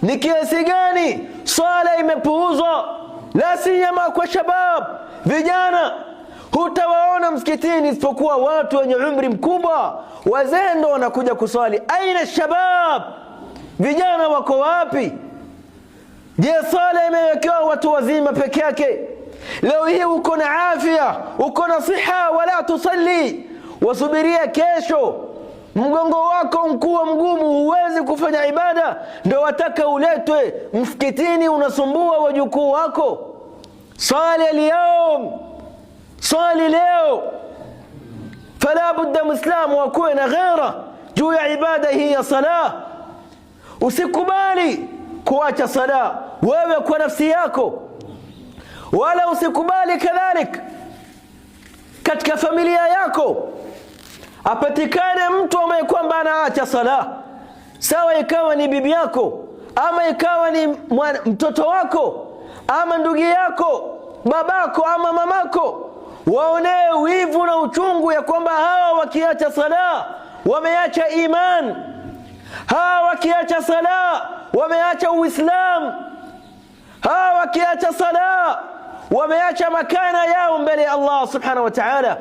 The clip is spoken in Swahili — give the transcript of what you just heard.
ni kiasi gani swala imepuuzwa, la siyama kwa shabab, vijana. Hutawaona msikitini isipokuwa watu wenye umri mkubwa, wazee ndio wanakuja kuswali. Aina shabab, vijana wako wapi? Je, swala imewekewa watu wazima peke yake? Leo hii uko na afya, uko na siha, wala tusalli, wasubiria kesho mgongo wako mkuu mgumu, huwezi kufanya ibada, ndio wataka uletwe msikitini, unasumbua wajukuu wako. Swali leo, swali leo. Fala budda muislamu akuwe na ghera juu ya ibada hii ya sala. Usikubali kuacha sala wewe kwa nafsi yako, wala usikubali kadhalik katika familia yako apatikane mtu ambaye kwamba anaacha sala, sawa ikawa ni bibi yako, ama ikawa ni mtoto wako, ama ndugu yako, babako ama mamako, waonee wivu na uchungu ya kwamba hawa wakiacha sala wameacha iman, hawa wakiacha sala wameacha Uislamu, hawa wakiacha sala wameacha makana yao mbele ya Allah subhanahu wa ta'ala.